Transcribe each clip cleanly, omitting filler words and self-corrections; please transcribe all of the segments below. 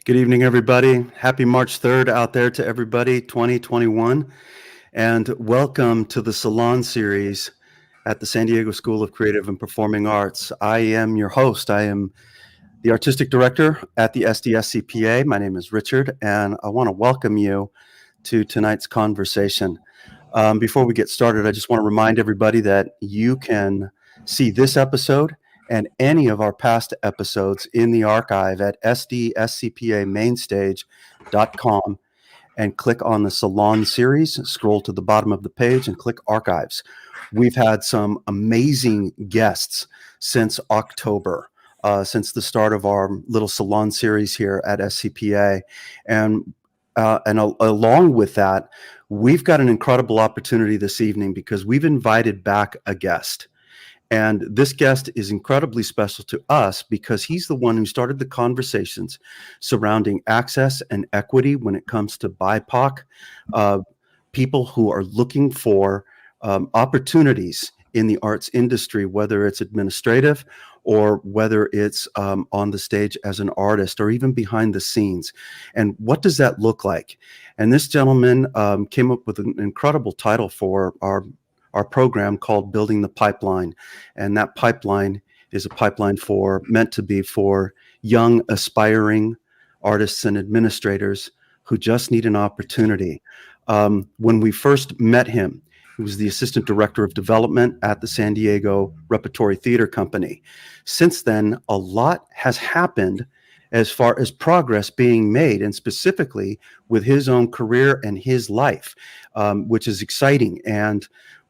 Good evening, everybody. Happy March 3rd out there to everybody, 2021. And welcome to the Salon series at the San Diego School of Creative and Performing Arts. I am your host. I am the artistic director at the SDSCPA. My name is Richard, and I want to welcome you to tonight's conversation. Before we get started, I just want to remind everybody that you can see this episode and any of our past episodes in the archive at sdscpamainstage.com and click on the Salon series, scroll to the bottom of the page and click archives. We've had some amazing guests since October, since the start of our little Salon series here at SCPA. And along with that, we've got an incredible opportunity this evening because we've invited back a guest. And this guest is incredibly special to us because he's the one who started the conversations surrounding access and equity when it comes to BIPOC, people who are looking for opportunities in the arts industry, whether it's administrative or whether it's on the stage as an artist or even behind the scenes. And what does that look like? And this gentleman came up with an incredible title for our program called Building the Pipeline. And that pipeline is a pipeline meant to be for young, aspiring artists and administrators who just need an opportunity. When we first met him, he was the assistant director of development at the San Diego Repertory Theater Company. Since then, a lot has happened as far as progress being made, and specifically with his own career and his life, which is exciting. And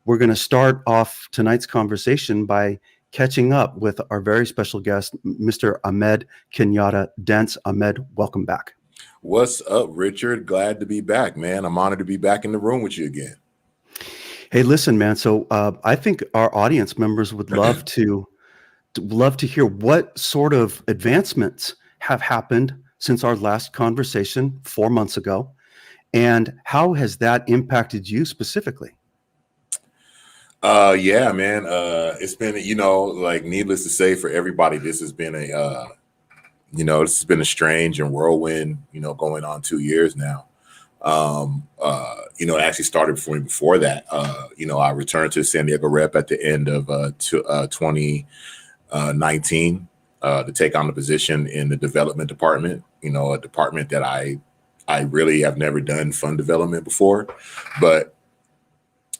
we're going to start off tonight's conversation by catching up with our very special guest, Mr. Ahmed Kenyatta Dents. Ahmed, welcome back. What's up, Richard? Glad to be back, man. I'm honored to be back in the room with you again. Hey, listen, man. So I think our audience members would love to hear what sort of advancements have happened since our last conversation 4 months ago, and how has that impacted you specifically? Yeah, man. It's been, like needless to say for everybody, this has been a strange and whirlwind, going on 2 years now. It actually started for me before that. I returned to San Diego Rep at the end of 2019 to take on the position in the development department, a department that I really have never done fund development before, but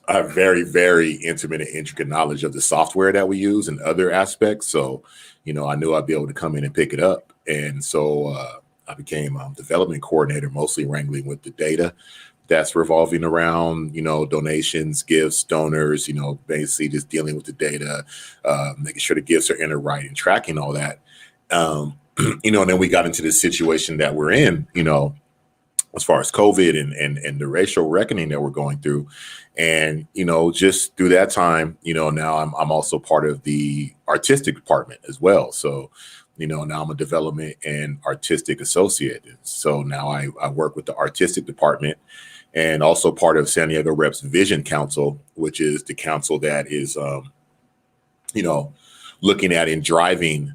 I have very, very intimate and intricate knowledge of the software that we use and other aspects. So, I knew I'd be able to come in and pick it up. And so I became development coordinator, mostly wrangling with the data that's revolving around, donations, gifts, donors, basically just dealing with the data, making sure the gifts are in the right and tracking all that. And then we got into this situation that we're in, as far as COVID and the racial reckoning that we're going through. And, just through that time, now I'm also part of the artistic department as well. So, now I'm a development and artistic associate. So now I work with the artistic department and also part of San Diego Rep's Vision Council, which is the council that is, looking at and driving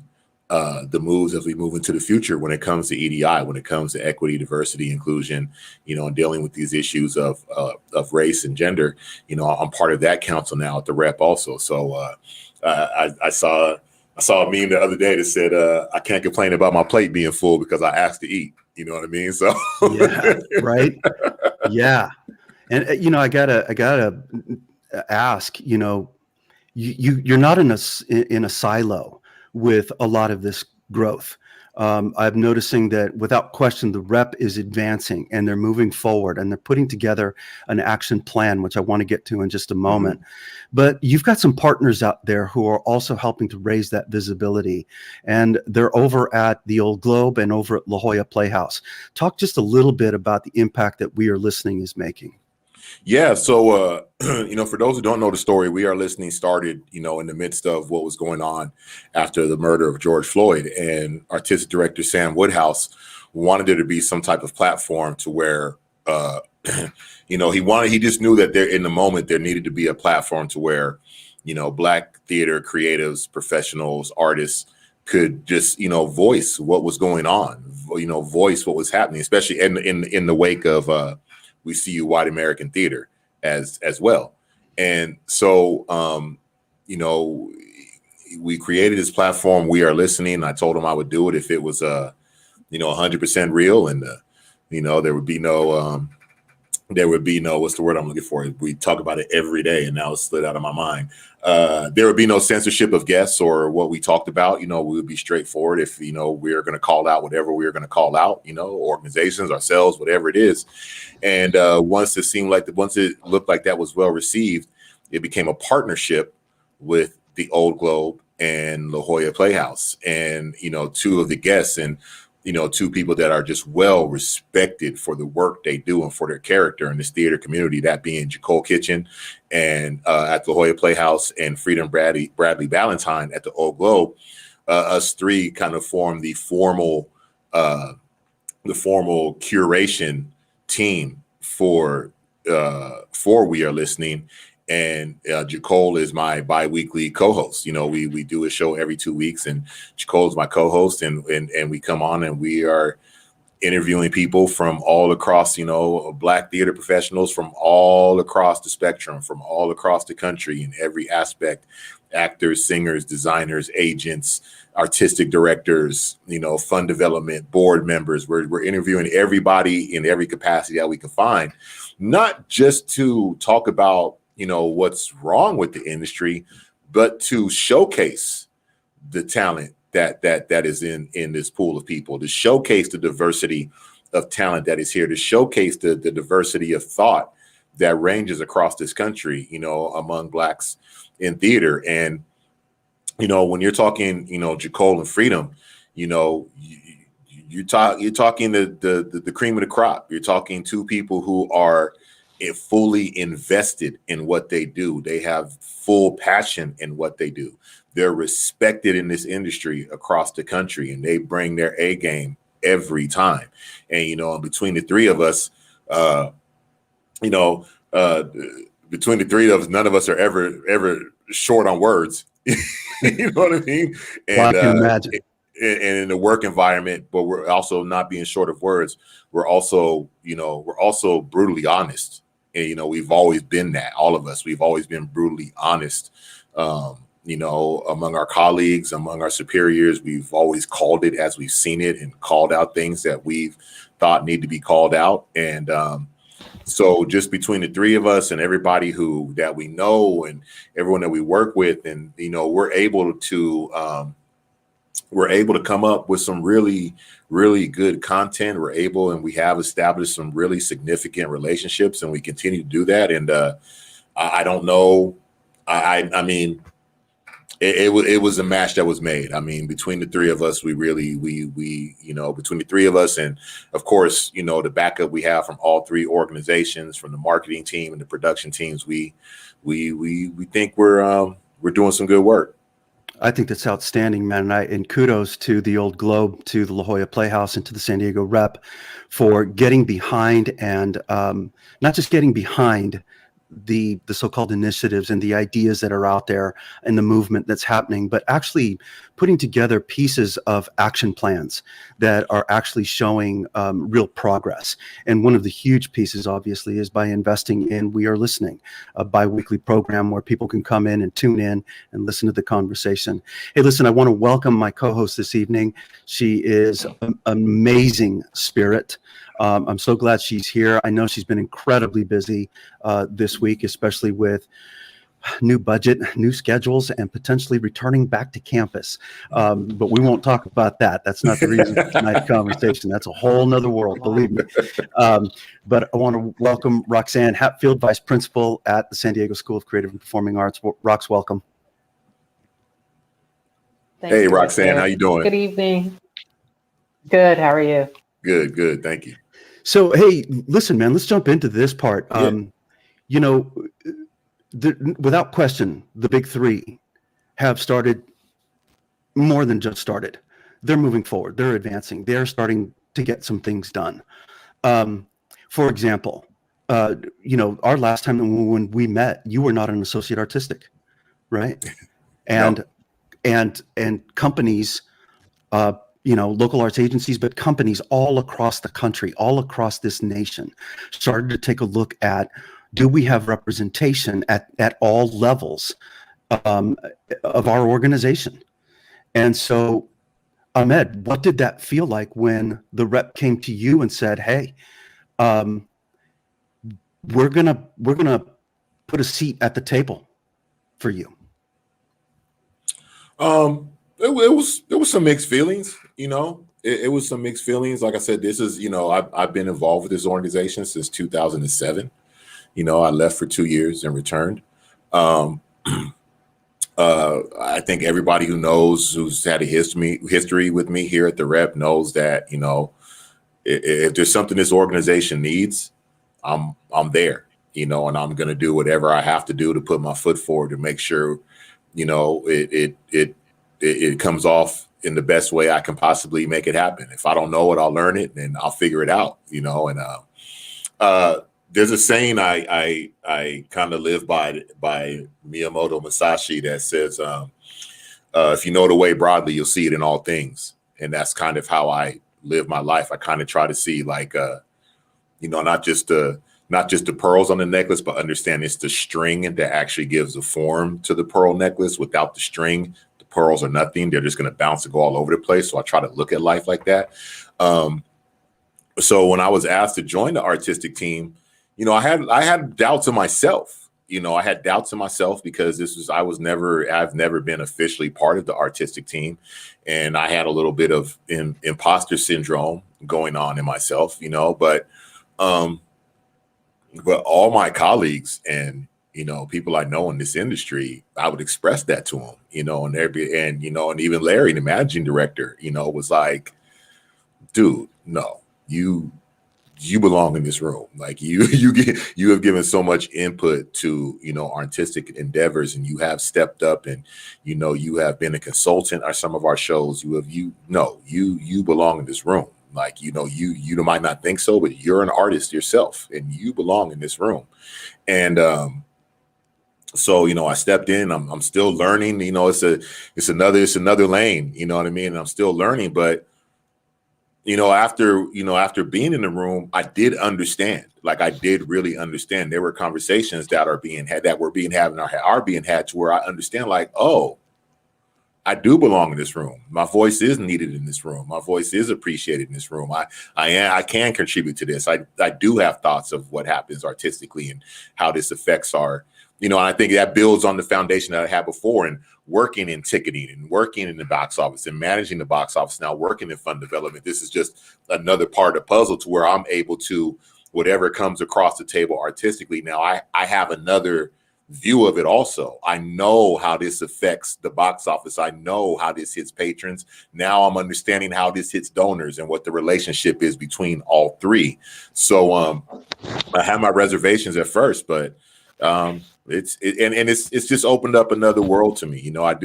the moves as we move into the future when it comes to EDI, when it comes to equity, diversity, inclusion, and dealing with these issues of race and gender. I'm part of that council now at the Rep also. So I saw a meme the other day that said, I can't complain about my plate being full because I asked to eat. You know what I mean? So yeah, right. Yeah. And I gotta ask, you're not in a silo with a lot of this growth. I'm noticing that without question, the Rep is advancing and they're moving forward and they're putting together an action plan, which I want to get to in just a moment. Mm-hmm. But you've got some partners out there who are also helping to raise that visibility. And they're over at the Old Globe and over at La Jolla Playhouse. Talk just a little bit about the impact that We Are Listening is making. Yeah. So, for those who don't know the story, We Are Listening started, in the midst of what was going on after the murder of George Floyd, and artistic director Sam Woodhouse wanted there to be some type of platform to where, he just knew that in the moment there needed to be a platform to where, Black theater creatives, professionals, artists could just, voice what was going on, voice what was happening, especially in the wake of We See You White American Theater as well. And so, we created this platform, We Are Listening. I told them I would do it if it was 100% real, and there would be no what's the word I'm looking for? We talk about it every day, and now it's slid out of my mind. There would be no censorship of guests or what we talked about. We would be straightforward. If we're going to call out whatever we're going to call out, organizations, ourselves, whatever it is. And once it looked like that was well received, it became a partnership with the Old Globe and La Jolla Playhouse, and two of the guests, and two people that are just well respected for the work they do and for their character in this theater community, that being Jacole Kitchen and at La Jolla Playhouse, and Freedom Bradley Valentine at the Old Globe. Us three kind of form the formal curation team for We Are Listening. And Jacole is my bi-weekly co-host. We do a show every 2 weeks, and Jacole is my co-host, and we come on and we are interviewing people from all across, Black theater professionals from all across the spectrum, from all across the country in every aspect: actors, singers, designers, agents, artistic directors, fund development, board members. We're interviewing everybody in every capacity that we can find, not just to talk about what's wrong with the industry, but to showcase the talent that is in this pool of people, to showcase the diversity of talent that is here, to showcase the diversity of thought that ranges across this country, among Blacks in theater. And, when you're talking, Jacole and Freedom, you're talking the cream of the crop. You're talking two people who are fully invested in what they do. They have full passion in what they do. They're respected in this industry across the country, and they bring their A game every time. And, between the three of us, none of us are ever short on words. You know what I mean? And, well, I can imagine. And in the work environment, but we're also not being short of words. We're also brutally honest. And, we've always been that. All of us, we've always been brutally honest. Among our colleagues, among our superiors, we've always called it as we've seen it, and called out things that we've thought need to be called out. And so just between the three of us and everybody that we know and everyone that we work with, and, we're able to come up with some really, really good content. We have established some really significant relationships, and we continue to do that. And I don't know. I mean, it was a match that was made. I mean, between the three of us, between the three of us, and of course, the backup we have from all three organizations, from the marketing team and the production teams, we think we're doing some good work. I think that's outstanding, man. And kudos to the Old Globe, to the La Jolla Playhouse, and to the San Diego Rep for getting behind, and not just getting behind the so-called initiatives and the ideas that are out there and the movement that's happening, but actually putting together pieces of action plans that are actually showing real progress. And one of the huge pieces, obviously, is by investing in We Are Listening, a bi-weekly program where people can come in and tune in and listen to the conversation. Hey, listen, I want to welcome my co-host this evening. She is an amazing spirit. I'm so glad she's here. I know she's been incredibly busy this week, especially with new budget, new schedules, and potentially returning back to campus. But we won't talk about that. That's not the reason for tonight's conversation. That's a whole nother world, believe me. But I want to welcome Roxanne Hatfield, Vice Principal at the San Diego School of Creative and Performing Arts. Rox, welcome. Hey, Roxanne, how you doing? Good evening. Good. How are you? Good. Thank you. So, hey, listen, man, let's jump into this part. Yeah. Without question, the big three have started, more than just started. They're moving forward. They're advancing. They're starting to get some things done. For example, our last time when we met, you were not an associate artistic, right? And No. and companies local arts agencies, but companies all across the country, all across this nation, started to take a look at, do we have representation at all levels of our organization? And so, Ahmed, what did that feel like when the rep came to you and said, "Hey, we're gonna put a seat at the table for you"? It was some mixed feelings, It was some mixed feelings. Like I said, this is, I've been involved with this organization since 2007. I left for 2 years and returned. I think everybody who's had a history with me here at the Rep knows that, if there's something this organization needs, I'm there, and I'm going to do whatever I have to do to put my foot forward to make sure, it comes off in the best way I can possibly make it happen. If I don't know it, I'll learn it and I'll figure it out, and there's a saying I kind of live by Miyamoto Musashi that says, if you know the way broadly, you'll see it in all things. And that's kind of how I live my life. I kind of try to see not just the pearls on the necklace, but understand it's the string that actually gives a form to the pearl necklace. Without the string, the pearls are nothing. They're just going to bounce and go all over the place. So I try to look at life like that. So when I was asked to join the artistic team, I had doubts in myself. I had doubts in myself because I've never been officially part of the artistic team. And I had a little bit of imposter syndrome going on in myself, but all my colleagues and, people I know in this industry, I would express that to them, and even Larry, the managing director, was like, dude, no, you belong in this room. Like you have given so much input to, artistic endeavors, and you have stepped up and, you have been a consultant on some of our shows. You belong in this room. Like, you might not think so, but you're an artist yourself and you belong in this room. And, so, I stepped in, I'm still learning, it's another lane, you know what I mean? And I'm still learning, but after being in the room, I did understand. Like I did really understand. There were conversations that are being had to where I understand. Like, oh, I do belong in this room. My voice is needed in this room. My voice is appreciated in this room. I can contribute to this. I do have thoughts of what happens artistically and how this affects our. And I think that builds on the foundation that I had before and working in ticketing and working in the box office and managing the box office, now working in fund development. This is just another part of the puzzle to where I'm able to, whatever comes across the table artistically. Now I have another view of it also. I know how this affects the box office. I know how this hits patrons. Now I'm understanding how this hits donors and what the relationship is between all three. So I had my reservations at first, but it's just opened up another world to me. I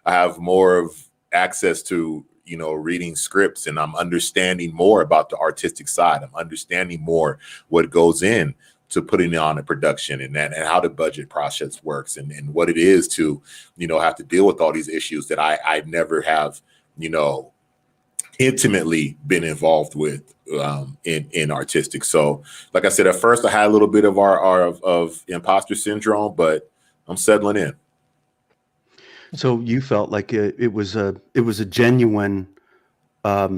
have more of access to, reading scripts, and I'm understanding more about the artistic side. I'm understanding more what goes in to putting on a production and how the budget process works and what it is to, have to deal with all these issues that I never have, intimately been involved with in artistic. So like I said, at first I had a little bit of imposter syndrome, but I'm settling in. So you felt like it was a genuine, I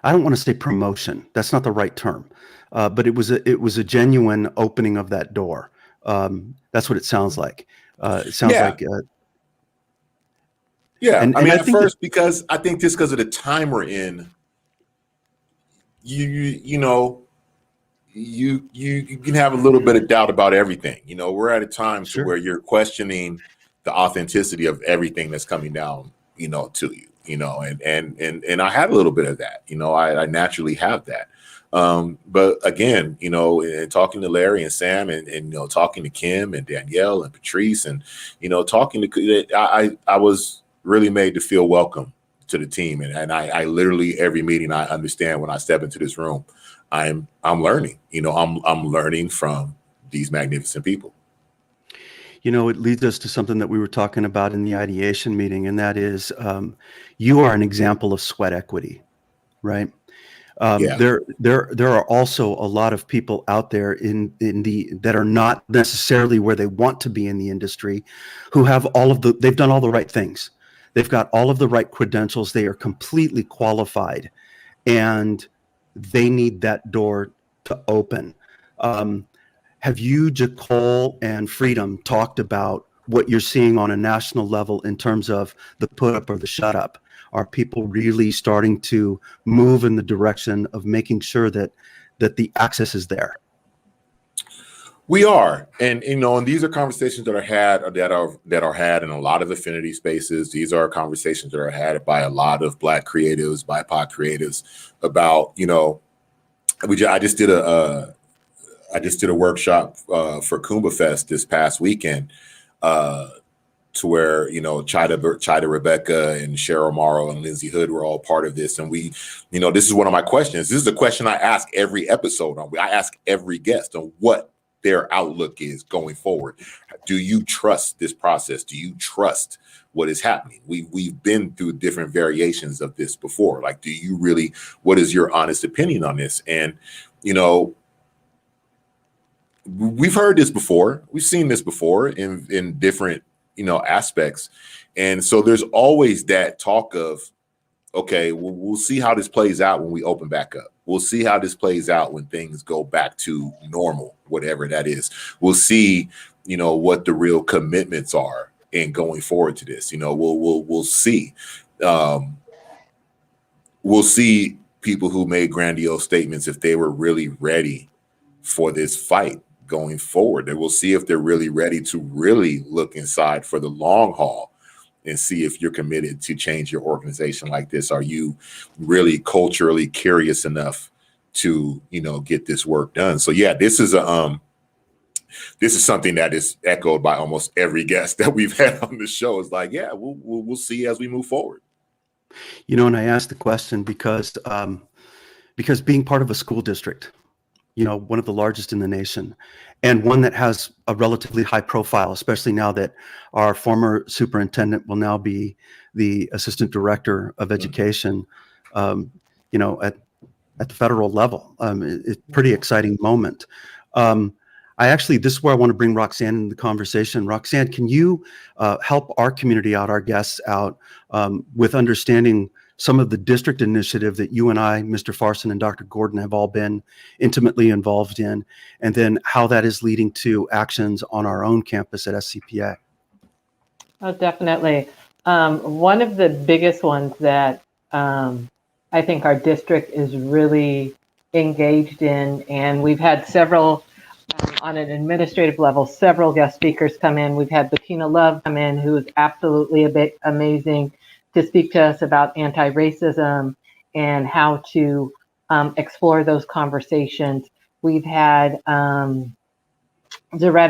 don't want to say promotion. That's not the right term. But it was a genuine opening of that door. That's what it sounds like. It sounds like yeah. And at first, because I think just because of the time we're in, you can have a little bit of doubt about everything. We're at a time Sure. where you're questioning the authenticity of everything that's coming down, to you, and I had a little bit of that. I naturally have that. But again, and talking to Larry and Sam and talking to Kim and Danielle and Patrice and, talking to, I was really made to feel welcome to the team. And I literally every meeting I understand when I step into this room, I'm learning, I'm learning from these magnificent people. You know, it leads us to something that we were talking about in the ideation meeting, and that is you are an example of sweat equity, right? Yeah. There are also a lot of people out there in the that are not necessarily where they want to be in the industry, who have they've done all the right things. They've got all of the right credentials. They are completely qualified, and they need that door to open. Um, have you, Jacole and Freedom, talked about what you're seeing on a national level in terms of the put up or the shut up? Are people really starting to move in the direction of making sure that the access is there? We are, and and these are conversations that are had in a lot of affinity spaces. These are conversations that are had by a lot of Black creatives, BIPOC creatives about I just did a workshop for Kumbha Fest this past weekend, to where Chida Rebecca and Cheryl Morrow and Lindsay Hood were all part of this, and this is one of my questions. This is a question I ask every episode. I ask every guest on what their outlook is going forward. Do you trust this process? Do you trust what is happening? We've been through different variations of this before. Like, do you really? What is your honest opinion on this? And we've heard this before. We've seen this before in different aspects, and so there's always that talk of, okay, we'll see how this plays out when we open back up. We'll see how this plays out when things go back to normal, whatever that is. We'll see, what the real commitments are in going forward to this. We'll see. We'll see people who made grandiose statements if they were really ready for this fight going forward. And we'll see if they're really ready to really look inside for the long haul and see if you're committed to change your organization like this. Are you really culturally curious enough to, get this work done? So yeah, this is something that is echoed by almost every guest that we've had on the show. It's like, yeah, we'll see as we move forward. And I asked the question because being part of a school district, one of the largest in the nation, and one that has a relatively high profile, especially now that our former superintendent will now be the assistant director of education, at the federal level. It's a pretty exciting moment. This is where I want to bring Roxanne into the conversation. Roxanne, can you help our community out, our guests out, with understanding some of the district initiative that you and I, Mr. Farson and Dr. Gordon, have all been intimately involved in, and then how that is leading to actions on our own campus at SCPA? Oh, definitely. One of the biggest ones that I think our district is really engaged in, and we've had several, on an administrative level, several guest speakers come in. We've had Bettina Love come in, who is absolutely amazing, to speak to us about anti-racism and how to explore those conversations. We've had Zaretta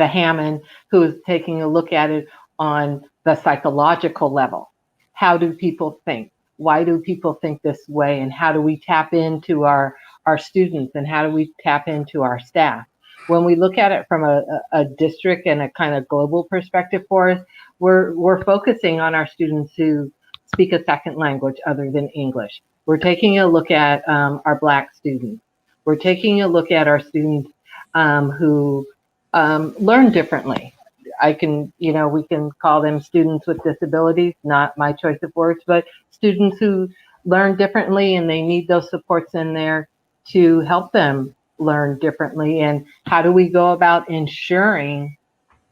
Hammond, who is taking a look at it on the psychological level. How do people think? Why do people think this way? And how do we tap into our students, and how do we tap into our staff? When we look at it from a district and a kind of global perspective for us, we're focusing on our students who speak a second language other than English. We're taking a look at our Black students. We're taking a look at our students who learn differently. We can call them students with disabilities, not my choice of words, but students who learn differently, and they need those supports in there to help them learn differently. And how do we go about ensuring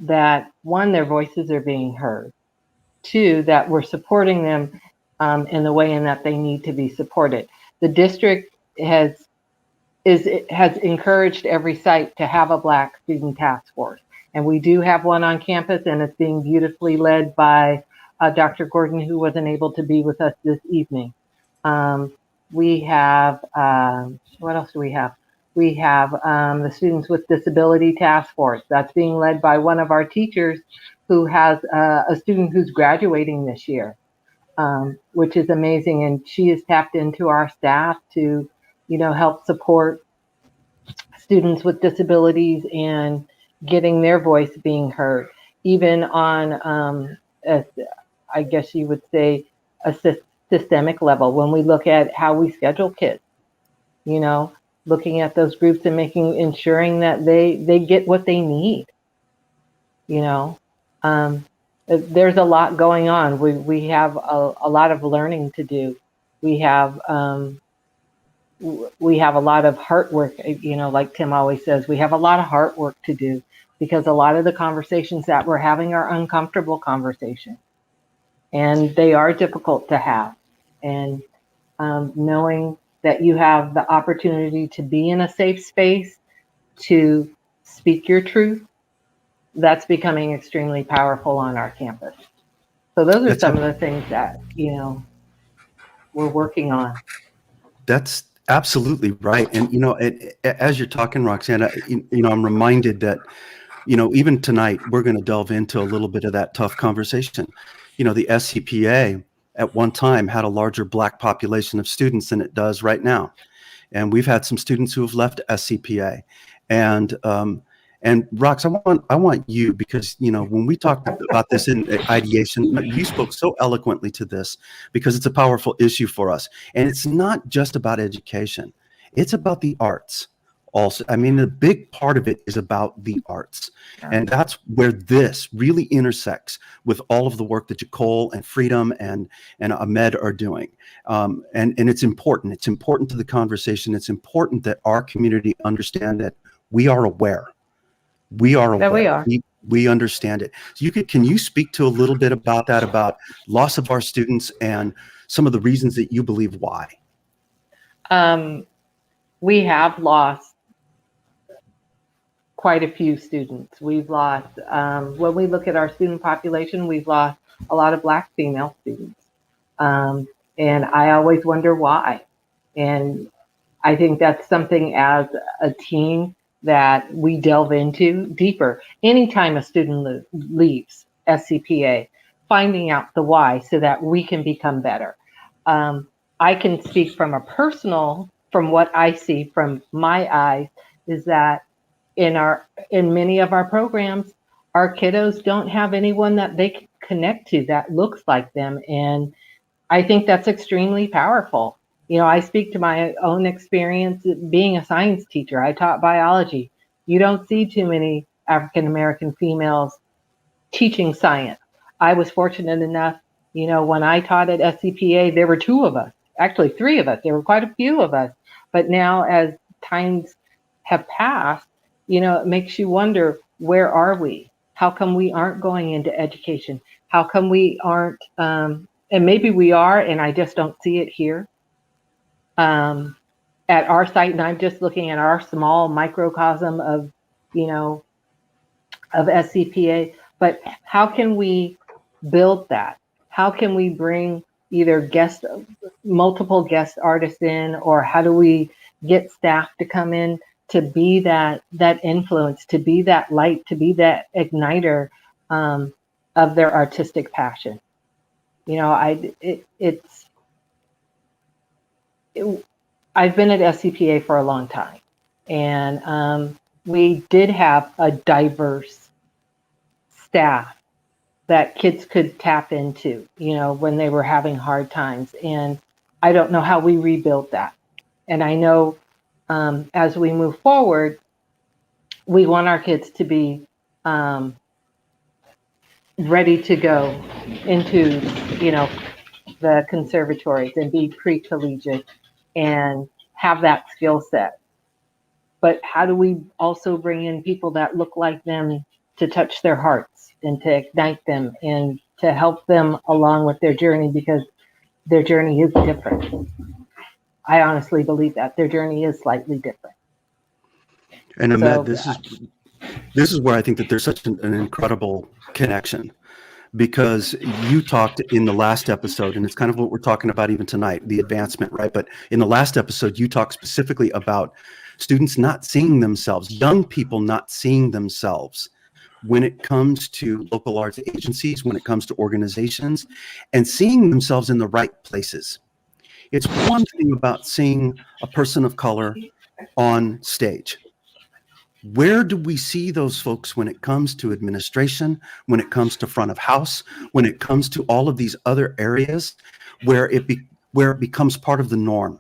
that, one, their voices are being heard, two, that we're supporting them in the way in that they need to be supported. The district has encouraged every site to have a Black student task force. And we do have one on campus, and it's being beautifully led by Dr. Gordon, who wasn't able to be with us this evening. We have, what else do we have? We have the Students with Disability Task Force. That's being led by one of our teachers who has a student who's graduating this year, which is amazing. And she has tapped into our staff to, help support students with disabilities and getting their voice being heard. even on, I guess you would say, a systemic level, when we look at how we schedule kids, you know, looking at those groups and ensuring that they get what they need, you know. There's a lot going on. We have a lot of learning to do. We have a lot of heart work, you know, like Tim always says, we have a lot of heart work to do, because a lot of the conversations that we're having are uncomfortable conversations, and they are difficult to have. And knowing that you have the opportunity to be in a safe space to speak your truth, that's becoming extremely powerful on our campus. So those are some of the things that, you know, we're working on. That's absolutely right. And, you know, as you're talking, Roxana, you know, I'm reminded that, you know, even tonight, we're going to delve into a little bit of that tough conversation. You know, the SCPA at one time had a larger Black population of students than it does right now. And we've had some students who have left SCPA. And Rox, I want you, because, you know, when we talked about this in ideation, you spoke so eloquently to this, because it's a powerful issue for us. And it's not just about education. It's about the arts also. I mean, a big part of it is about the arts. And that's where this really intersects with all of the work that Nicole and Freedom and Ahmed are doing. And it's important. It's important to the conversation. It's important that our community understand that we are aware. We are aware. We are. We understand it. So can you speak to a little bit about that, about loss of our students and some of the reasons that you believe why? We have lost quite a few students. We've lost, when we look at our student population, we've lost a lot of Black female students. And I always wonder why. And I think that's something as a team that we delve into deeper. Anytime a student leaves SCPA, finding out the why so that we can become better. I can speak from from what I see from my eyes, is that in many of our programs, our kiddos don't have anyone that they can connect to that looks like them. And I think that's extremely powerful. You know, I speak to my own experience being a science teacher. I taught biology. You don't see too many African-American females teaching science. I was fortunate enough, you know, when I taught at SCPA, there were 2 of us, actually 3 of us. There were quite a few of us. But now, as times have passed, you know, it makes you wonder, where are we? How come we aren't going into education? How come we aren't, and maybe we are, and I just don't see it here. At our site, and I'm just looking at our small microcosm of, you know, of SCPA, but how can we build that? How can we bring either multiple guest artists in, or how do we get staff to come in to be that influence, to be that light, to be that igniter of their artistic passion? You know, I've been at SCPA for a long time, and we did have a diverse staff that kids could tap into, you know, when they were having hard times. And I don't know how we rebuild that. And I know as we move forward, we want our kids to be ready to go into, you know, the conservatories and be pre-collegiate and have that skill set. But how do we also bring in people that look like them to touch their hearts and to ignite them and to help them along with their journey, because their journey is different. I honestly believe that their journey is slightly different. And Ahmed, this is where I think that there's such an incredible connection, because you talked in the last episode, and it's kind of what we're talking about even tonight, the advancement, right? But in the last episode, you talked specifically about students not seeing themselves, young people not seeing themselves when it comes to local arts agencies, when it comes to organizations, and seeing themselves in the right places. It's one thing about seeing a person of color on stage. Where do we see those folks when it comes to administration, when it comes to front of house, when it comes to all of these other areas where where it becomes part of the norm?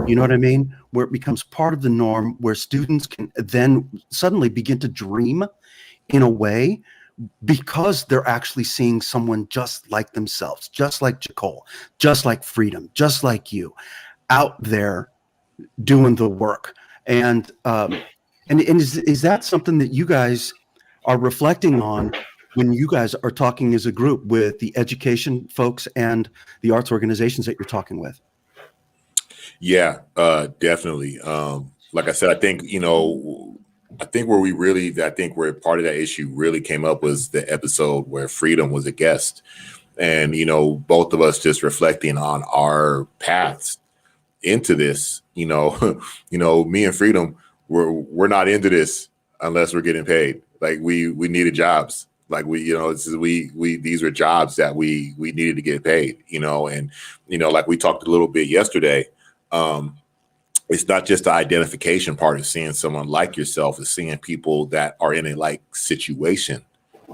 You know what I mean? Where it becomes part of the norm, where students can then suddenly begin to dream in a way because they're actually seeing someone just like themselves, just like Jacole, just like Freedom, just like you, out there doing the work. And is that something that you guys are reflecting on when you guys are talking as a group with the education folks and the arts organizations that you're talking with? Yeah, definitely. Like I said, I think, I think where part of that issue really came up was the episode where Freedom was a guest. And, both of us just reflecting on our paths into this, me and Freedom, we're not into this unless we're getting paid. Like we needed jobs. Like these were jobs that we needed to get paid, and, like we talked a little bit yesterday, it's not just the identification part of seeing someone like yourself, it's seeing people that are in a like situation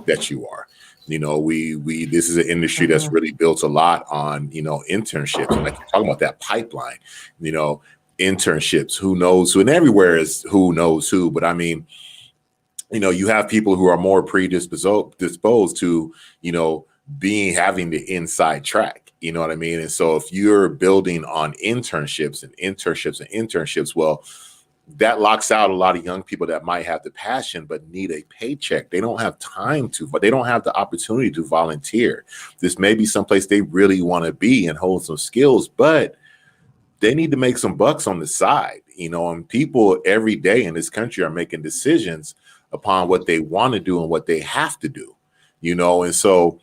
that you are. This is an industry that's really built a lot on, internships. And like you're talking about that pipeline, internships, who knows who, and everywhere is who knows who. But I mean, you have people who are more disposed to, having the inside track. You know what I mean? And so if you're building on internships, well, that locks out a lot of young people that might have the passion but need a paycheck. They don't have time to, but they don't have the opportunity to volunteer. This may be someplace they really want to be and hold some skills, but they need to make some bucks on the side, and people every day in this country are making decisions upon what they want to do and what they have to do, and so,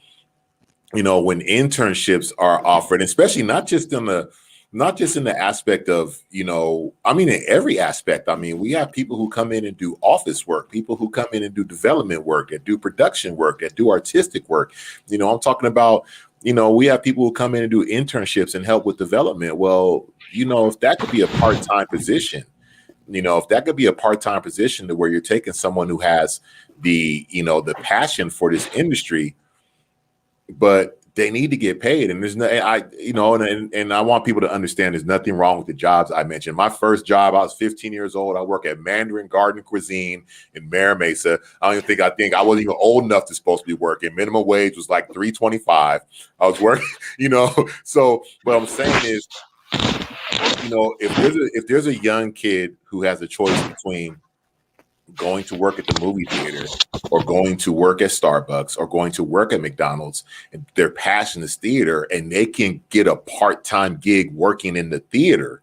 when internships are offered, especially not just in the aspect of, in every aspect. I mean, we have people who come in and do office work, people who come in and do development work, that do production work, that do artistic work. I'm talking about, we have people who come in and do internships and help with development. Well, if that could be a part-time position, to where you're taking someone who has the passion for this industry, but they need to get paid. And there's and I want people to understand there's nothing wrong with the jobs I mentioned. My first job, I was 15 years old. I work at Mandarin Garden Cuisine in Mara Mesa. I think I wasn't even old enough to supposed to be working. Minimum wage was like $3.25. I was working, So what I'm saying is, if there's a young kid who has a choice between going to work at the movie theater or going to work at Starbucks or going to work at McDonald's, and their passion is theater, and they can get a part-time gig working in the theater,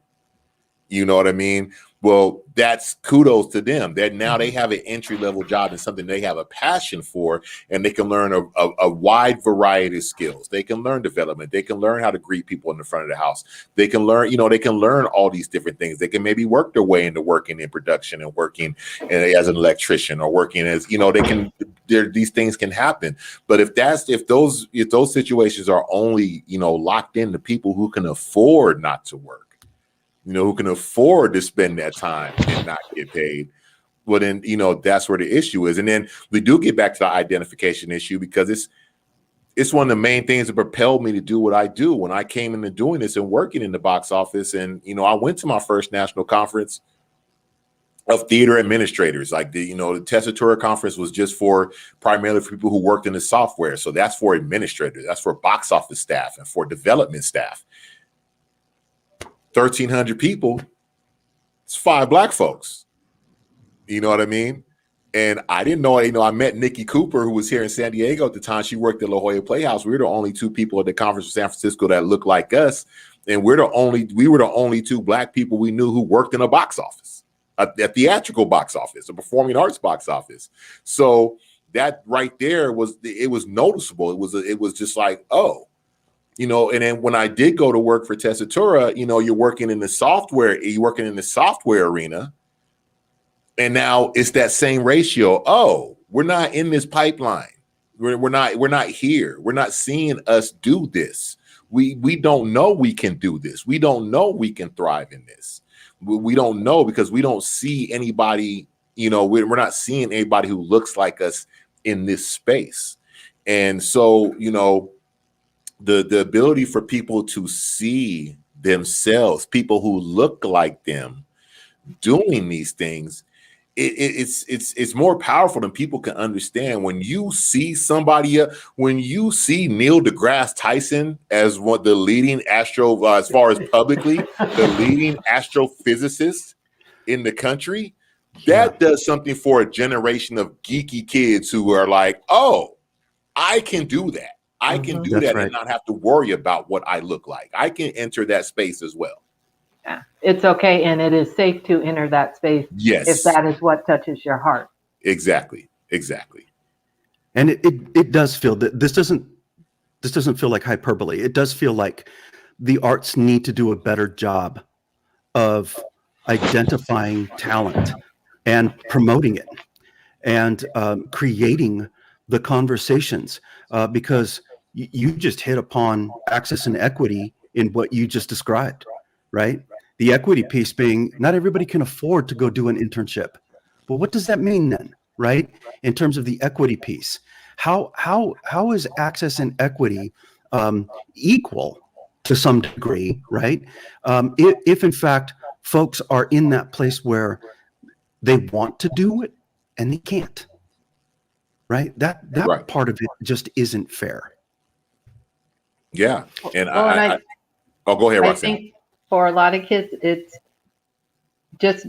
you know what I mean? Well, that's kudos to them. That now they have an entry-level job in something they have a passion for, and they can learn a wide variety of skills. They can learn development. They can learn how to greet people in the front of the house. They can learn, they can learn all these different things. They can maybe work their way into working in production and working as an electrician or working as, these things can happen. But if those situations are only, locked into people who can afford not to work, who can afford to spend that time and not get paid, well, then, that's where the issue is. And then we do get back to the identification issue, because it's one of the main things that propelled me to do what I do when I came into doing this and working in the box office. And, I went to my first national conference of theater administrators. Like the Tessatura conference was just primarily for people who worked in the software. So that's for administrators, that's for box office staff and for development staff. 1,300 people, it's 5 Black folks. You know what I mean? And I didn't know, I met Nikki Cooper, who was here in San Diego at the time. She worked at La Jolla Playhouse. We were the only 2 people at the conference in San Francisco that looked like us. And we were the only 2 Black people we knew who worked in a box office, a theatrical box office, a performing arts box office. So that right there was noticeable. It was just like, oh. And then when I did go to work for Tessatura, you're working in the software arena. And now it's that same ratio. Oh, we're not in this pipeline. We're not here. We're not seeing us do this. We don't know we can do this. We don't know we can thrive in this. We don't know, because we don't see anybody, we're not seeing anybody who looks like us in this space. And so, the ability for people to see themselves, people who look like them doing these things, it's more powerful than people can understand. When you see somebody, when you see Neil deGrasse Tyson as one the leading as far as publicly, the leading astrophysicist in the country, that does something for a generation of geeky kids who are like, oh, I can do that. I can do that and not have to worry about what I look like. I can enter that space as well. Yeah, it's okay, and it is safe to enter that space. Yes, if that is what touches your heart. Exactly. And it does feel that this doesn't feel like hyperbole. It does feel like the arts need to do a better job of identifying talent and promoting it and creating the conversations, because you just hit upon access and equity in what you just described, right? The equity piece being not everybody can afford to go do an internship. But what does that mean then, right? In terms of the equity piece, how is access and equity equal to some degree, right? If in fact folks are in that place where they want to do it and they can't, right? That Right. part of it just isn't fair. Yeah, and Well, go ahead, I Roxanne. think for a lot of kids, it's just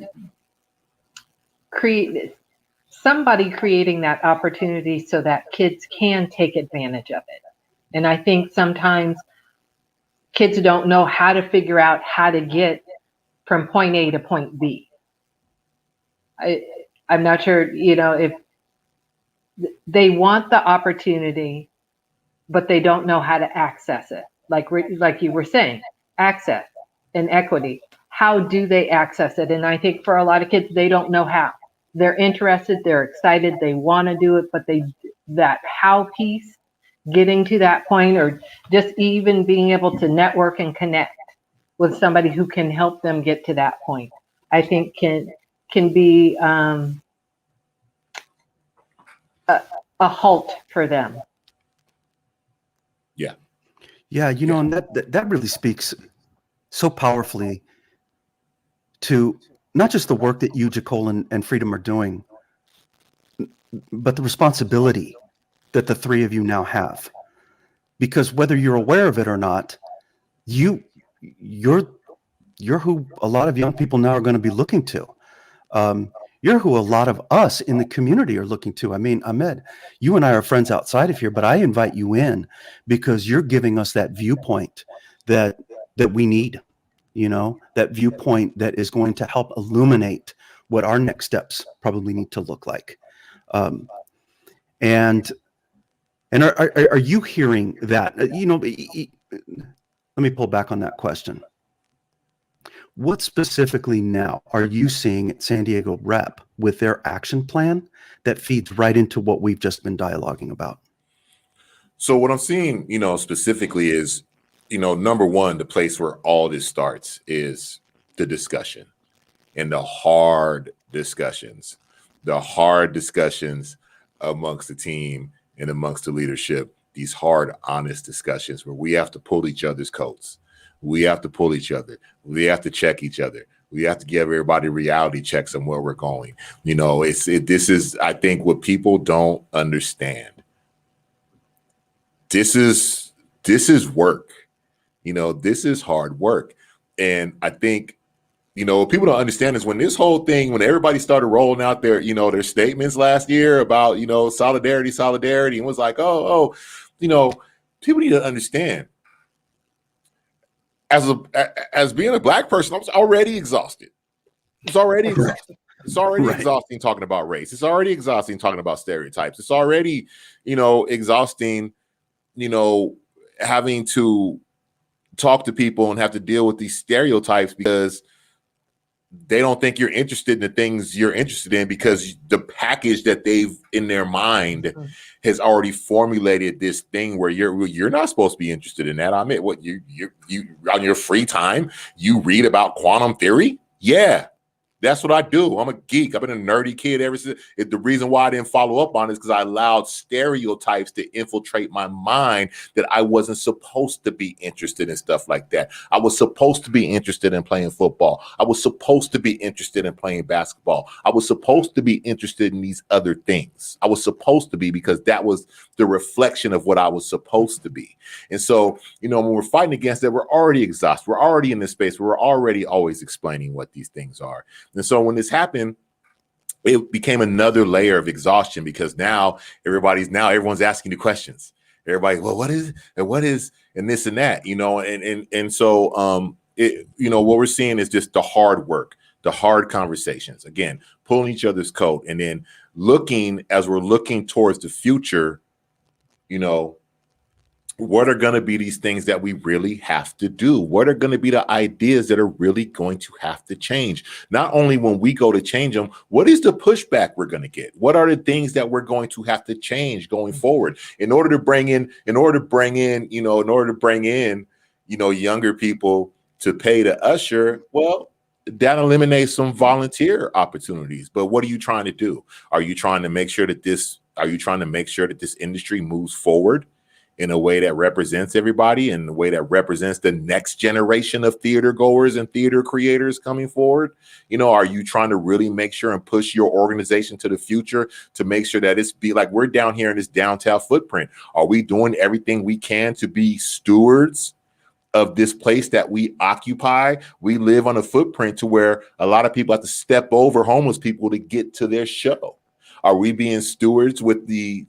somebody creating that opportunity so that kids can take advantage of it. And I think sometimes kids don't know how to figure out how to get from point A to point B. I'm not sure, if they want the opportunity, but they don't know how to access it. Like you were saying, access and equity. How do they access it? And I think for a lot of kids, they don't know how. They're interested, they're excited, they want to do it, but that how piece, getting to that point, or just even being able to network and connect with somebody who can help them get to that point, I think can be a halt for them. Yeah, and that really speaks so powerfully to not just the work that you, Jacole, and Freedom are doing, but the responsibility that the three of you now have. Because whether you're aware of it or not, you're who a lot of young people now are going to be looking to. You're who a lot of us in the community are looking to. I mean, Ahmed, you and I are friends outside of here, but I invite you in because you're giving us that viewpoint that we need, that viewpoint that is going to help illuminate what our next steps probably need to look like. And are you hearing that? Let me pull back on that question. What specifically now are you seeing at San Diego Rep with their action plan that feeds right into what we've just been dialoguing about? So what I'm seeing, specifically is, number one, the place where all this starts is the discussion and the hard discussions amongst the team and amongst the leadership, these hard, honest discussions where we have to pull each other's coats. We have to pull each other. We have to check each other. We have to give everybody reality checks on where we're going. This is, I think, what people don't understand. This is work. This is hard work. And I think, what people don't understand is when everybody started rolling out their statements last year about, solidarity, and was like, people need to understand. As being a Black person, I was already exhausted. It's already exhausting. It's already exhausting talking about race. It's already exhausting talking about stereotypes. It's already, exhausting, having to talk to people and have to deal with these stereotypes because they don't think you're interested in the things you're interested in because the package that they've in their mind has already formulated this thing where you're not supposed to be interested in that. I mean, what you on your free time, you read about quantum theory? Yeah. That's what I do. I'm a geek. I've been a nerdy kid ever since. The reason why I didn't follow up on it is because I allowed stereotypes to infiltrate my mind that I wasn't supposed to be interested in stuff like that. I was supposed to be interested in playing football. I was supposed to be interested in playing basketball. I was supposed to be interested in these other things. I was supposed to be, because that was the reflection of what I was supposed to be. And so, when we're fighting against that, we're already exhausted. We're already in this space where we're already always explaining what these things are. And so when this happened, it became another layer of exhaustion, because now everyone's asking the questions. Everybody, well, what is it? And what is, and this and that, and so what we're seeing is just the hard work, the hard conversations, again, pulling each other's coat, and then as we're looking towards the future, what are going to be these things that we really have to do? What are going to be the ideas that are really going to have to change? Not only when we go to change them, what is the pushback we're going to get? What are the things that we're going to have to change going forward in order to bring in, younger people to pay to usher? Well, that eliminates some volunteer opportunities. But what are you trying to do? Are you trying to make sure that this industry moves forward in a way that represents everybody, in a way that represents the next generation of theater goers and theater creators coming forward? Are you trying to really make sure and push your organization to the future to make sure that it's be like we're down here in this downtown footprint? Are we doing everything we can to be stewards of this place that we occupy? We live on a footprint to where a lot of people have to step over homeless people to get to their show. Are we being stewards with the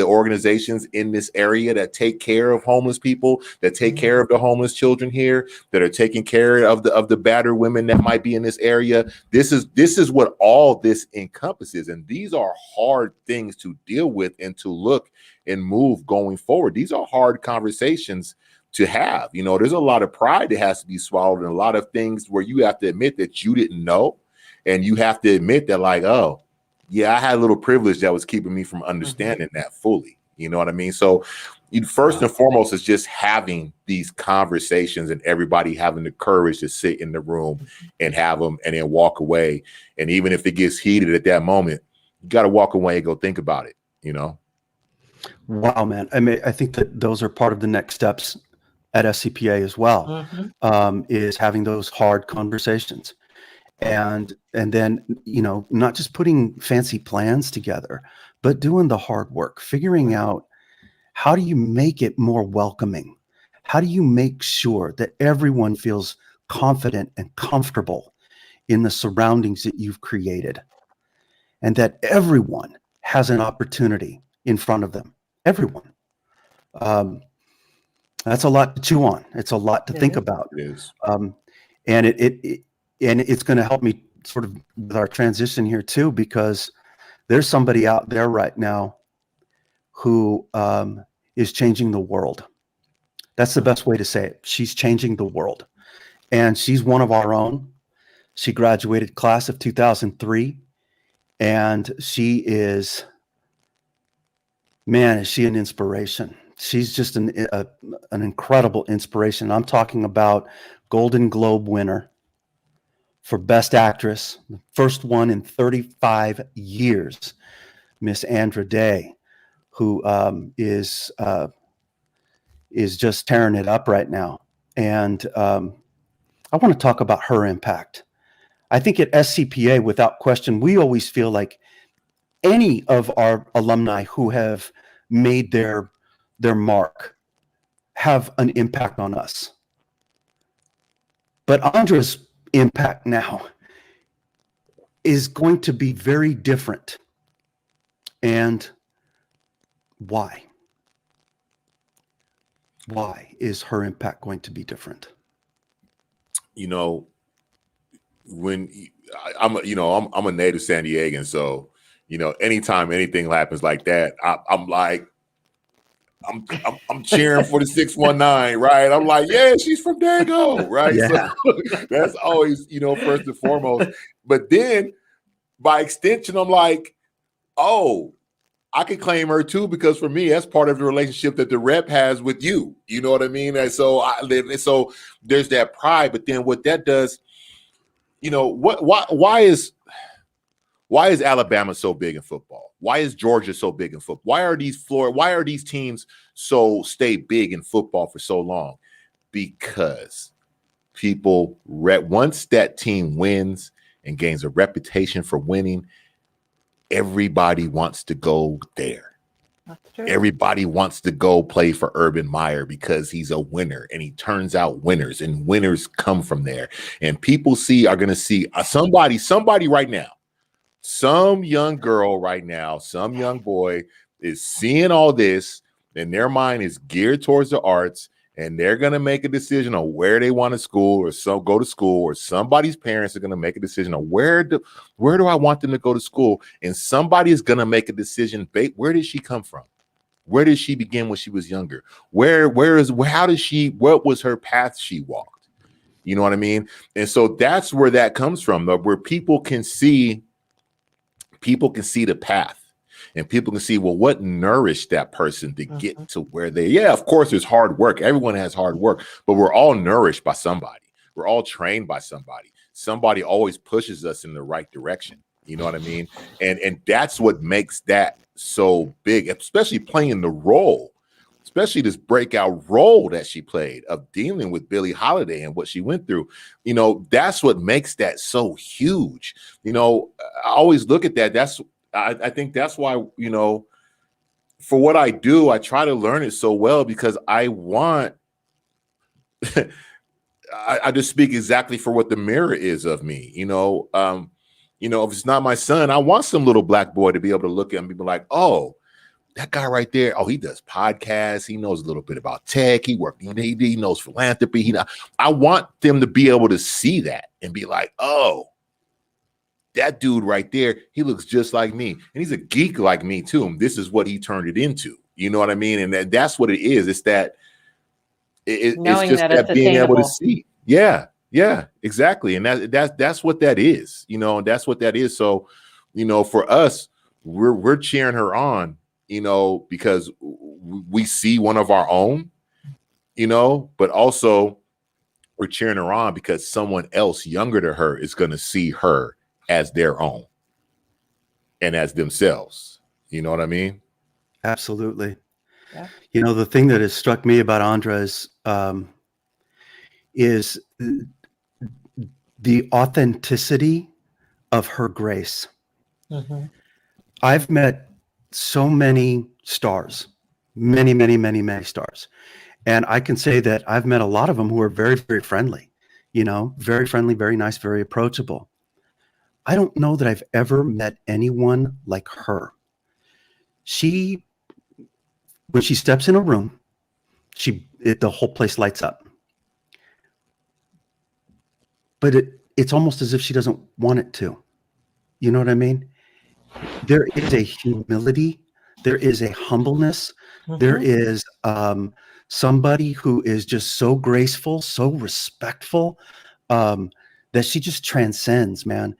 organizations in this area that take care of homeless people, that take care of the homeless children here, that are taking care of the battered women that might be in this area? This is what all this encompasses. And these are hard things to deal with and to look and move going forward. These are hard conversations to have. There's a lot of pride that has to be swallowed, and a lot of things where you have to admit that you didn't know. And you have to admit that, like, oh, yeah, I had a little privilege that was keeping me from understanding that fully. You know what I mean? So first and foremost is just having these conversations, and everybody having the courage to sit in the room and have them and then walk away. And even if it gets heated at that moment, you got to walk away and go think about it, Wow, man. I mean, I think that those are part of the next steps at SCPA as well, is having those hard conversations. And then, not just putting fancy plans together, but doing the hard work, figuring out, how do you make it more welcoming? How do you make sure that everyone feels confident and comfortable in the surroundings that you've created, and that everyone has an opportunity in front of them? Everyone. That's a lot to chew on. It's a lot to think about. It is. And it's going to help me sort of with our transition here too, because there's somebody out there right now who is changing the world. That's the best way to say it. She's changing the world, and she's one of our own. She graduated class of 2003, and she is, man, is she an inspiration? She's just an incredible inspiration. I'm talking about Golden Globe winner for Best Actress, the first one in 35 years, Miss Andra Day, who is just tearing it up right now. And I want to talk about her impact. I think at SCPA, without question, we always feel like any of our alumni who have made their mark have an impact on us. But Andra's impact now is going to be very different. And why? Why is her impact going to be different? When I'm a native San Diegan, so anytime anything happens like that, I'm like, I'm cheering for the 619, right? I'm like, yeah, she's from Dago, right? Yeah. So that's always, first and foremost. But then by extension, I'm like, oh, I could claim her too, because for me, that's part of the relationship that the rep has with you. You know what I mean? And so so there's that pride. But then what that does, why is Alabama so big in football? Why is Georgia so big in football? Why are these teams stay big in football for so long? Because once that team wins and gains a reputation for winning, everybody wants to go there. That's true. Everybody wants to go play for Urban Meyer because he's a winner and he turns out winners, and winners come from there. And people are going to see somebody right now, some young girl right now, some young boy is seeing all this, and their mind is geared towards the arts, and they're going to make a decision on where they want to go to school, or somebody's parents are going to make a decision on where do I want them to go to school, and somebody is going to make a decision. Where did she come from? Where did she begin when she was younger? What was her path she walked? You know what I mean? And so that's where that comes from, where people can see the path. And people can see, well, what nourished that person to get to where of course, there's hard work. Everyone has hard work, but we're all nourished by somebody. We're all trained by somebody. Somebody always pushes us in the right direction. You know what I mean? And that's what makes that so big, especially playing the role, especially this breakout role that she played of dealing with Billie Holiday and what she went through. That's what makes that so huge. I always look at that. I think that's why, for what I do, I try to learn it so well, because I want, I just speak exactly for what the mirror is of me. If it's not my son, I want some little black boy to be able to look at him and be like, oh, that guy right there, oh, he does podcasts. He knows a little bit about tech. He knows philanthropy. I want them to be able to see that and be like, oh, that dude right there, he looks just like me. And he's a geek like me too. And this is what he turned it into. You know what I mean? And that's what it is. It's that it's just that being able to see. Yeah, exactly. And that's what that is, and that's what that is. So, for us, we're cheering her on, because we see one of our own, but also we're cheering her on because someone else younger to her is going to see her as their own and as themselves. You know what I mean? Absolutely. Yeah. The thing that has struck me about Andra is the authenticity of her grace. Mm-hmm. I've met so many stars, many, many, many, many stars. And I can say that I've met a lot of them who are very, very friendly, very friendly, very nice, very approachable. I don't know that I've ever met anyone like her. When she steps in a room, the whole place lights up. But it's almost as if she doesn't want it to. You know what I mean? There is a humility. There is a humbleness. Mm-hmm. There is somebody who is just so graceful, so respectful, that she just transcends, man.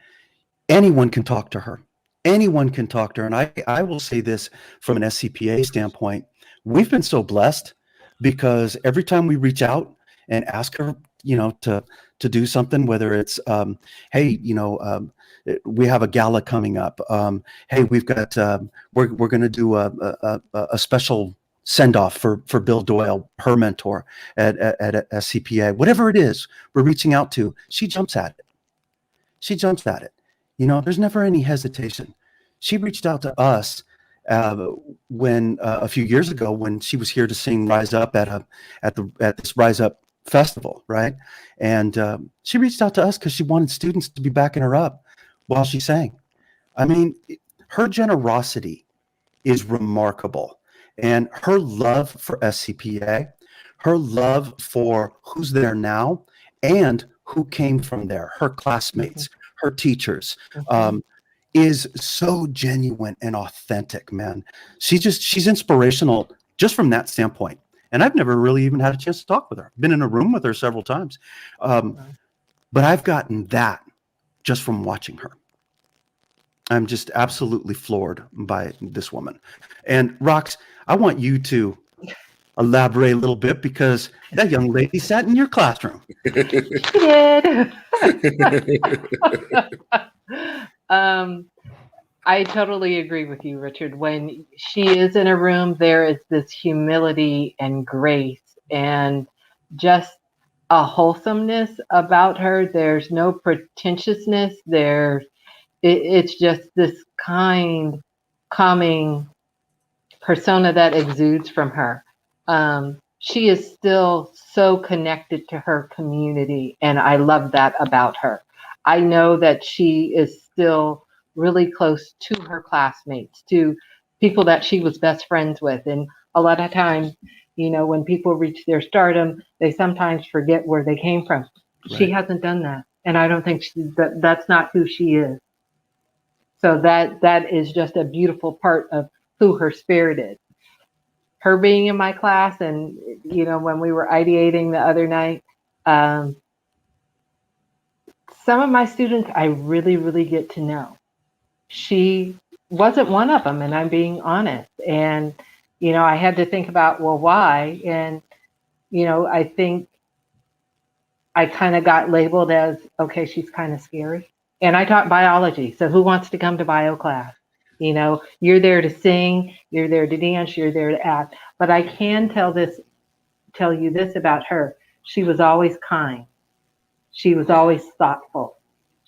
Anyone can talk to her. Anyone can talk to her. And I will say this from an SCPA standpoint. We've been so blessed because every time we reach out and ask her, to do something, whether it's, hey, we have a gala coming up. Hey, we've got, we're going to do a special send off for Bill Doyle, her mentor at SCPA, whatever it is we're reaching out to, she jumps at it. There's never any hesitation. She reached out to us when a few years ago when she was here to sing "Rise Up" at this Rise Up festival, right? And she reached out to us because she wanted students to be backing her up while she sang. I mean, her generosity is remarkable, and her love for SCPA, her love for who's there now, and who came from there, her classmates. Her teachers, is so genuine and authentic, man. She's inspirational just from that standpoint. And I've never really even had a chance to talk with her. Been in a room with her several times. But I've gotten that just from watching her. I'm just absolutely floored by this woman. And Rox, I want you to elaborate a little bit because that young lady sat in your classroom. She did. I totally agree with you, Richard. When she is in a room, there is this humility and grace and just a wholesomeness about her. There's no pretentiousness. It's just this kind, calming persona that exudes from her. She is still so connected to her community, and I love that about her. I know that she is still really close to her classmates, to people that she was best friends with. And a lot of times, when people reach their stardom, they sometimes forget where they came from. She Right. hasn't done that. And I don't think that's not who she is. So that is just a beautiful part of who her spirit is. Her being in my class, and when we were ideating the other night, um, some of my students I really, really get to know. She wasn't one of them, and I'm being honest. And I had to think about, well, why? And I think I kind of got labeled as, okay, she's kind of scary. And I taught biology, so who wants to come to bio class? You're there to sing, you're there to dance, you're there to act. But I can tell you this about her. She was always kind. She was always thoughtful.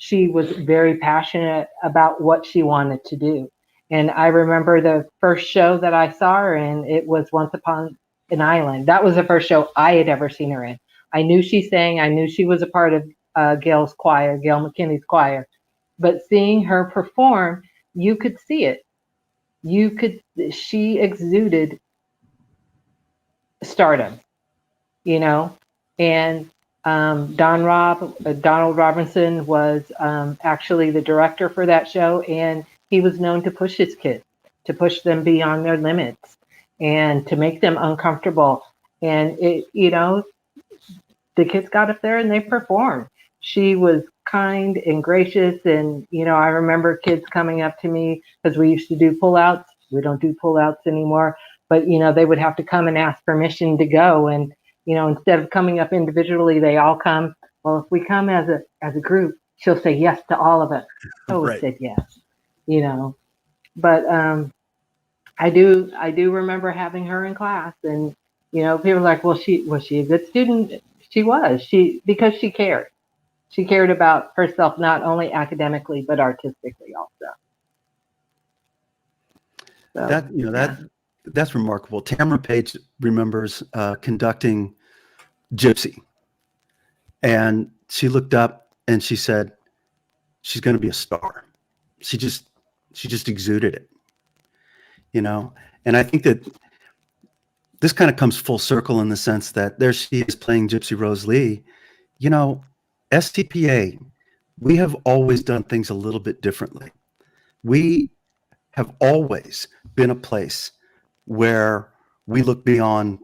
She was very passionate about what she wanted to do. And I remember the first show that I saw her in, it was Once Upon an Island. That was the first show I had ever seen her in. I knew she sang. I knew she was a part of Gail McKinney's choir. But seeing her perform, you could see it. She exuded stardom, you know, and Donald Robinson was actually the director for that show, and he was known to push his kids, to push them beyond their limits, and to make them uncomfortable. And the kids got up there and they performed. She was kind and gracious, and I remember kids coming up to me because we used to do pullouts. We don't do pullouts anymore, but they would have to come and ask permission to go, and instead of coming up individually, they all come. Well, if we come as a group, she'll say yes to all of us. Always Right. said yes, But I do remember having her in class, and people are like, well, was she a good student? She was. Because she cared. She cared about herself not only academically but artistically also. So, That's remarkable. Tamara Page remembers conducting Gypsy, and she looked up and she said, "She's going to be a star." She just exuded it, And I think that this kind of comes full circle in the sense that there she is playing Gypsy Rose Lee. STPA, we have always done things a little bit differently. We have always been a place where we look beyond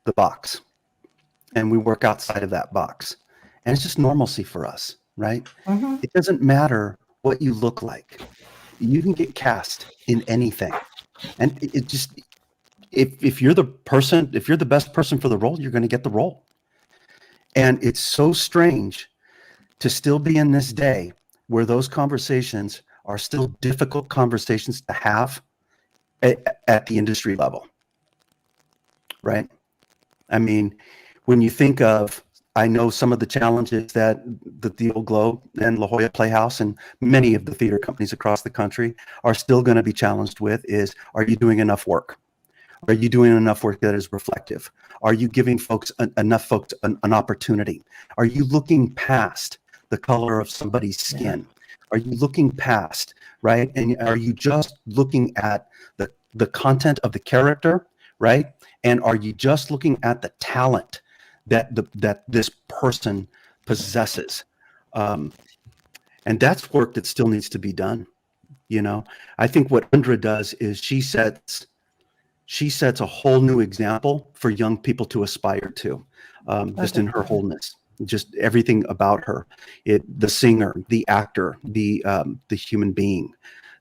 the box and we work outside of that box. And it's just normalcy for us, right? mm-hmm. It doesn't matter what you look like. You can get cast in anything. And it just, if you're the best person for the role, you're going to get the role. And it's so strange to still be in this day where those conversations are still difficult conversations to have at the industry level, right? I mean, when you think of, I know some of the challenges that the Old Globe and La Jolla Playhouse and many of the theater companies across the country are still going to be challenged with is, are you doing enough work? Are you doing enough work that is reflective? Are you giving enough folks an opportunity? Are you looking past the color of somebody's skin? Are you looking past, right? And are you just looking at the content of the character, right? And are you just looking at the talent that this person possesses? And that's work that still needs to be done. I think what Undra does is she sets a whole new example for young people to aspire to, just in her wholeness, just everything about her, the singer, the actor, the human being,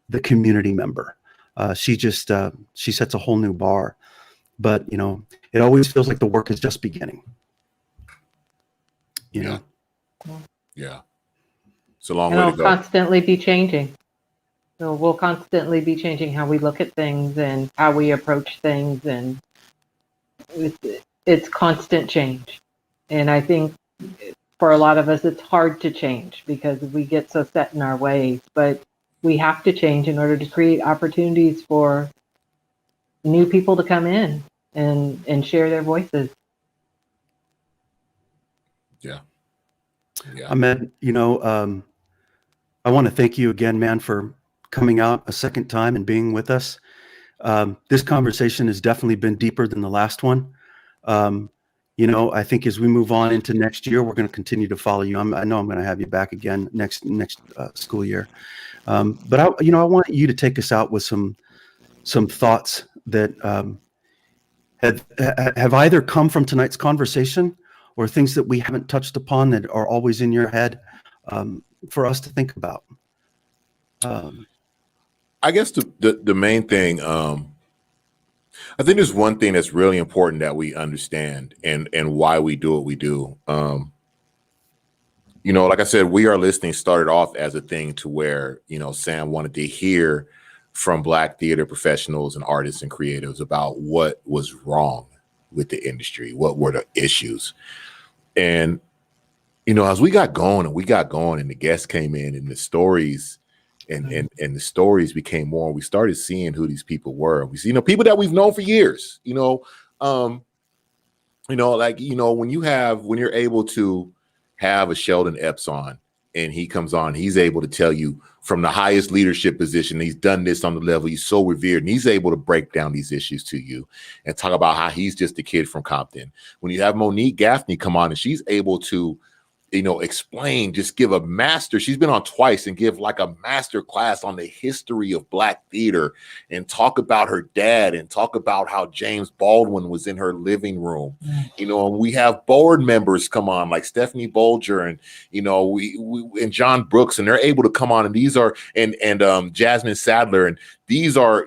the community member. She sets a whole new bar. but it always feels like the work is just beginning. You know. Yeah. It's a long And way to it'll go. constantly be changing. So we'll constantly be changing how we look at things and how we approach things, and it's constant change. And I think for a lot of us, it's hard to change because we get so set in our ways. But we have to change in order to create opportunities for new people to come in and share their voices. Yeah. Ahmed, I want to thank you again, man, for coming out a second time and being with us. This conversation has definitely been deeper than the last one. I think as we move on into next year, we're going to continue to follow you. I know I'm going to have you back again next school year. But I want you to take us out with some thoughts that have either come from tonight's conversation or things that we haven't touched upon that are always in your head for us to think about. I guess the main thing, I think there's one thing that's really important that we understand and why we do what we do. Like I said, We Are Listening started off as a thing to where, Sam wanted to hear from Black theater professionals and artists and creatives about what was wrong with the industry, what were the issues. And, as we got going and the guests came in and the stories and the stories became more, we started seeing who these people were. We see, people that we've known for years, when you're able to have a Sheldon Epps on and he comes on, he's able to tell you from the highest leadership position, he's done this on the level, he's so revered, and he's able to break down these issues to you and talk about how he's just a kid from Compton. When you have Monique Gaffney come on and she's able to explain, just give a master. She's been on twice and give like a master class on the history of Black theater and talk about her dad and talk about how James Baldwin was in her living room. And we have board members come on like Stephanie Bolger and, we and John Brooks, and they're able to come on, and these are, and Jasmine Sadler. And these are,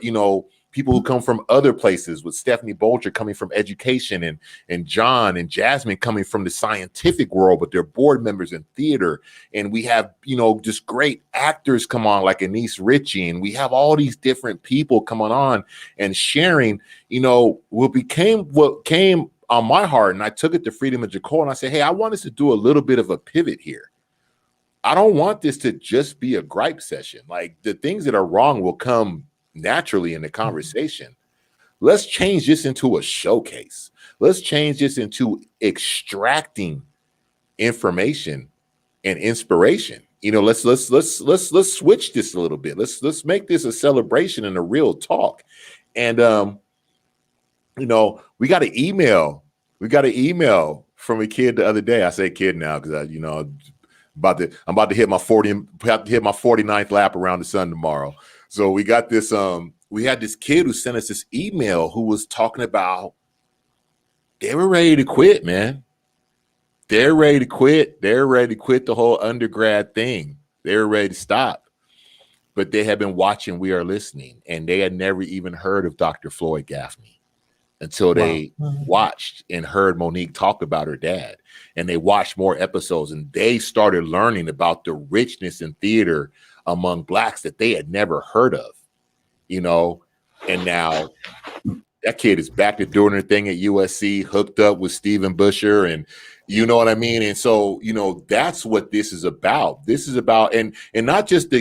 people who come from other places, with Stephanie Bolger coming from education and John and Jasmine coming from the scientific world, but they're board members in theater. And we have, just great actors come on like Anise Ritchie. And we have all these different people coming on and sharing, what came on my heart. And I took it to Freedom and Jacole and I said, hey, I want us to do a little bit of a pivot here. I don't want this to just be a gripe session. Like, the things that are wrong will come naturally in the conversation. Let's change this into a showcase. Let's change this into extracting information and inspiration. Let's switch this a little bit. Let's make this a celebration and a real talk. And we got an email. We got an email from a kid the other day. I say kid now because I'm about to hit my 49th lap around the sun tomorrow. So we got this, we had this kid who sent us this email who was talking about they were ready to quit, man. They're ready to quit. They're ready to quit the whole undergrad thing. They're ready to stop. But they had been watching We Are Listening, and they had never even heard of Dr. Floyd Gaffney until they watched and heard Monique talk about her dad. And they watched more episodes, and they started learning about the richness in theater among Blacks that they had never heard of, and now that kid is back to doing her thing at USC, hooked up with Stephen Busher, and you know what I mean? And so, that's what this is about. This is about, and not just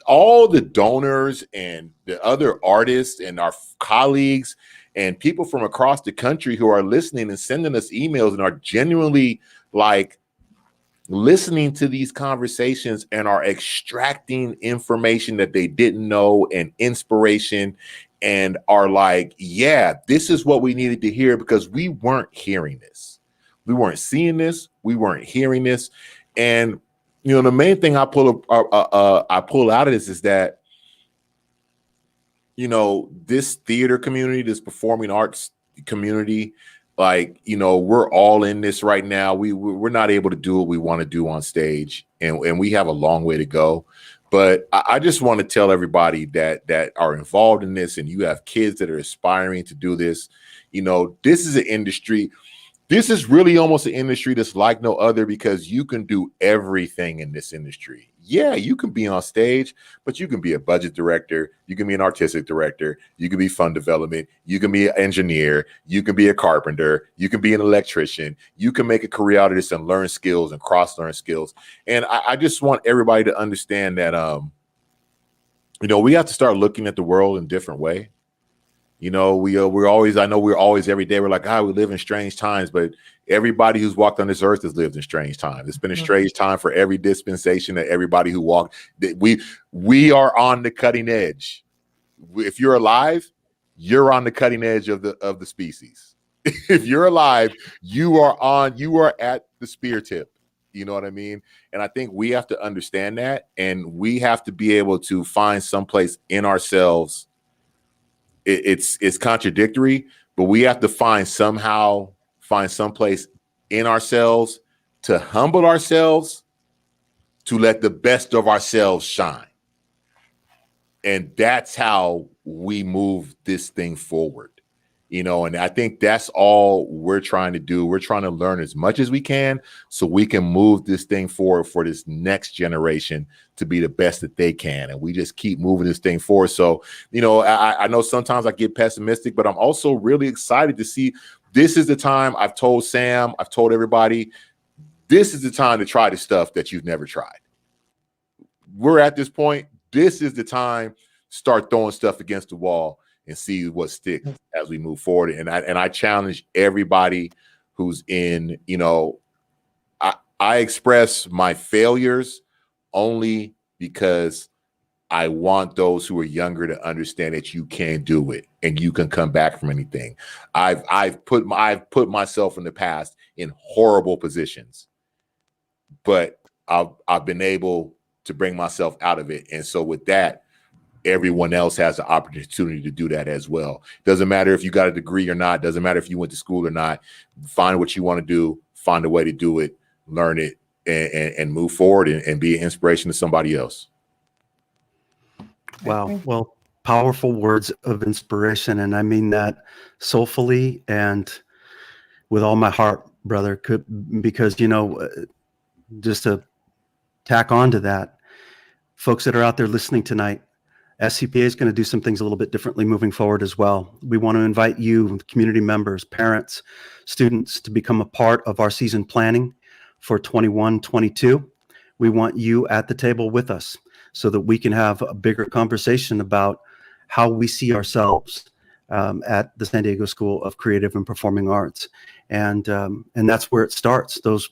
all the donors and the other artists and our colleagues and people from across the country who are listening and sending us emails and are genuinely like listening to these conversations and are extracting information that they didn't know and inspiration, and are like, yeah, this is what we needed to hear because we weren't hearing this. We weren't seeing this. We weren't hearing this. And, the main thing I pull out of this is that, this theater community, this performing arts community, like, we're all in this right now. We're not able to do what we want to do on stage, and we have a long way to go. But I just want to tell everybody that are involved in this, and you have kids that are aspiring to do this. You know, this is an industry. This is really almost an industry that's like no other, because you can do everything in this industry. Yeah, you can be on stage, but you can be a budget director. You can be an artistic director. You can be fund development. You can be an engineer. You can be a carpenter. You can be an electrician. You can make a career out of this and learn skills and cross-learn skills. And I just want everybody to understand that, you know, we have to start looking at the world in a different way. You know, we're always every day, we're like, we live in strange times, but everybody who's walked on this earth has lived in strange times. It's been a strange time for every dispensation, that everybody who walked. We are on the cutting edge. If you're alive, you're on the cutting edge of the species. If you're alive, you are at the spear tip. You know what I mean? And I think we have to understand that, and we have to be able to find someplace in ourselves. It's contradictory, but we have to find someplace in ourselves to humble ourselves, to let the best of ourselves shine. And that's how we move this thing forward, you know, and I think that's all we're trying to do. We're trying to learn as much as we can so we can move this thing forward for this next generation to be the best that they can. And we just keep moving this thing forward. So, you know, I know sometimes I get pessimistic, but I'm also really excited to see this is the time. I've told Sam, I've told everybody, this is the time to try the stuff that you've never tried. We're at this point. This is the time. Start throwing stuff against the wall and see what sticks as we move forward. And I challenge everybody who's in, you know, I express my failures only because I want those who are younger to understand that you can do it and you can come back from anything. I've put myself in the past in horrible positions, but I've been able to bring myself out of it. And so with that, everyone else has the opportunity to do that as well. Doesn't matter if you got a degree or not. Doesn't matter if you went to school or not. Find what you want to do. Find a way to do it. Learn it and move forward and be an inspiration to somebody else. Wow. Well, powerful words of inspiration. And I mean that soulfully and with all my heart, brother, because, you know, just to tack on to that, folks that are out there listening tonight, SCPA is going to do some things a little bit differently moving forward as well. We want to invite you, community members, parents, students, to become a part of our season planning for 21-22. We want you at the table with us so that we can have a bigger conversation about how we see ourselves at the San Diego School of Creative and Performing Arts. And that's where it starts, those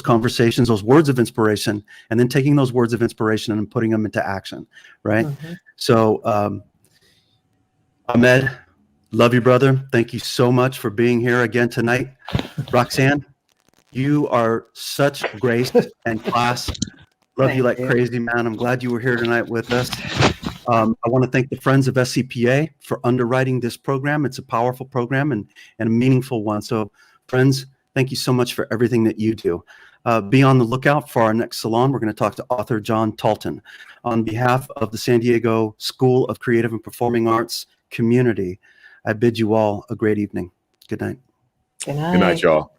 conversations, those words of inspiration, and then taking those words of inspiration and putting them into action, right? Mm-hmm. So, Ahmed, love you, brother. Thank you so much for being here again tonight. Roxanne, you are such grace and class. Love you like crazy, man. I'm glad you were here tonight with us. I want to thank the Friends of SCPA for underwriting this program. It's a powerful program and a meaningful one. So, friends, thank you so much for everything that you do. Be on the lookout for our next salon. We're going to talk to author John Talton. On behalf of the San Diego School of Creative and Performing Arts community, I bid you all a great evening. Good night. Good night. Good night, y'all.